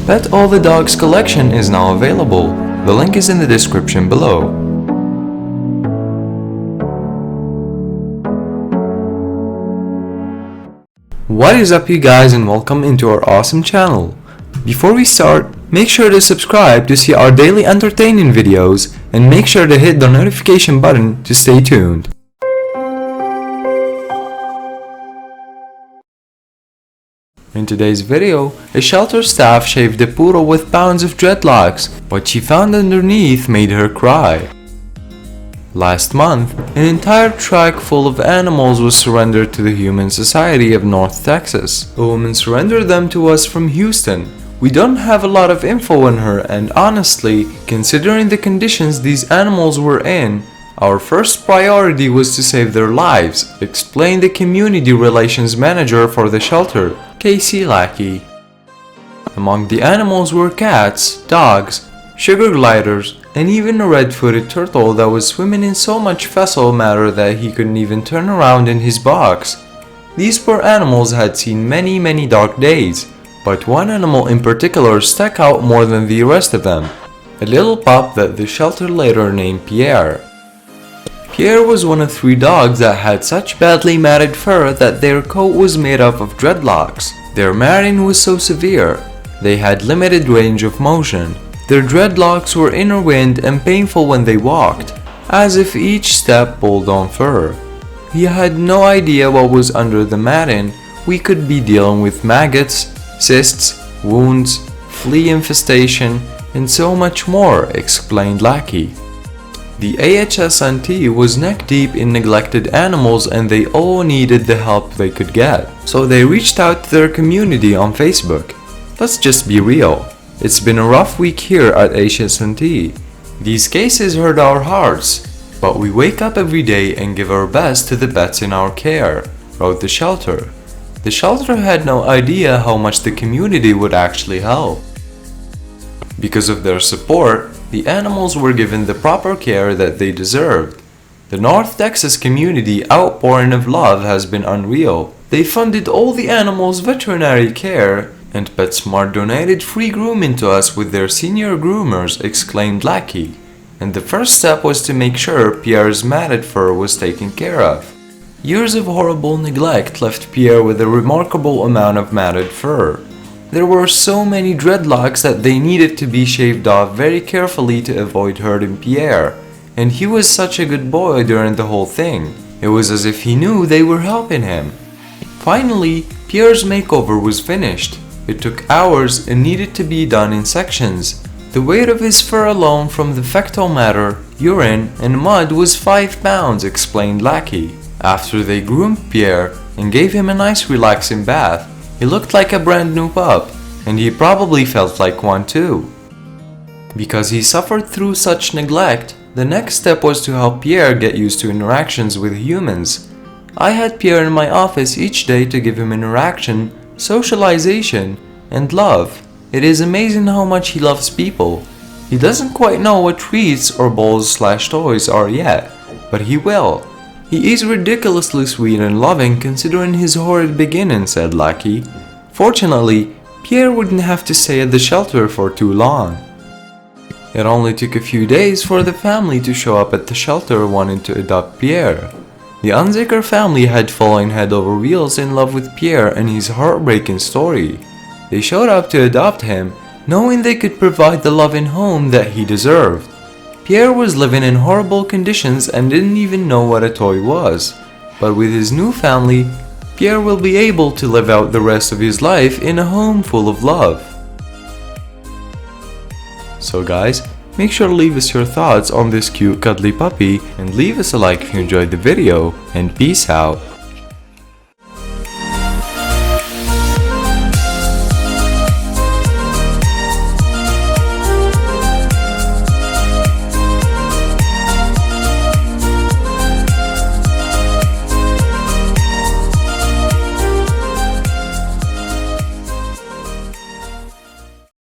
Pet All the Dogs collection is now available. The link is in the description below. What is up, you guys, and welcome into our awesome channel. Before we start, make sure to subscribe to see our daily entertaining videos and make sure to hit the notification button to stay tuned. In today's video, a shelter staff shaved a poodle with pounds of dreadlocks. What she found underneath made her cry. Last month, an entire truck full of animals was surrendered to the Humane Society of North Texas. A woman surrendered them to us from Houston. We don't have a lot of info on her, and honestly, considering the conditions these animals were in, our first priority was to save their lives, explained the Community Relations Manager for the shelter, Casey Lackey. Among the animals were cats, dogs, sugar gliders, and even a red-footed turtle that was swimming in so much fecal matter that he couldn't even turn around in his box. These poor animals had seen many dark days, but one animal in particular stuck out more than the rest of them, a little pup that the shelter later named Pierre. Pierre was one of 3 dogs that had such badly matted fur that their coat was made up of dreadlocks. Their matting was so severe, they had limited range of motion. Their dreadlocks were inner wind and painful when they walked, as if each step pulled on fur. He had no idea what was under the matting. We could be dealing with maggots, cysts, wounds, flea infestation, and so much more, explained Lackey. The AHS&T was neck deep in neglected animals and they all needed the help they could get. So they reached out to their community on Facebook. Let's just be real. It's been a rough week here at AHS&T. These cases hurt our hearts, but we wake up every day and give our best to the pets in our care, wrote the shelter. The shelter had no idea how much the community would actually help. Because of their support, the animals were given the proper care that they deserved. The North Texas community outpouring of love has been unreal. They funded all the animals' veterinary care, and PetSmart donated free grooming to us with their senior groomers, exclaimed Lackey. And the first step was to make sure Pierre's matted fur was taken care of. Years of horrible neglect left Pierre with a remarkable amount of matted fur. There were so many dreadlocks that they needed to be shaved off very carefully to avoid hurting Pierre, and he was such a good boy during the whole thing. It was as if he knew they were helping him. Finally, Pierre's makeover was finished. It took hours and needed to be done in sections. The weight of his fur alone from the fecal matter, urine, and mud was 5 pounds, explained Lackey. After they groomed Pierre and gave him a nice relaxing bath, he looked like a brand new pup, and he probably felt like one too. Because he suffered through such neglect, the next step was to help Pierre get used to interactions with humans. I had Pierre in my office each day to give him interaction, socialization, and love. It is amazing how much he loves people. He doesn't quite know what treats or balls/toys are yet, but he will. He is ridiculously sweet and loving considering his horrid beginning, said Lackey. Fortunately, Pierre wouldn't have to stay at the shelter for too long. It only took a few days for the family to show up at the shelter wanting to adopt Pierre. The Unzicker family had fallen head over heels in love with Pierre and his heartbreaking story. They showed up to adopt him, knowing they could provide the loving home that he deserved. Pierre was living in horrible conditions and didn't even know what a toy was. But with his new family, Pierre will be able to live out the rest of his life in a home full of love. So guys, make sure to leave us your thoughts on this cute cuddly puppy and leave us a like if you enjoyed the video, and peace out.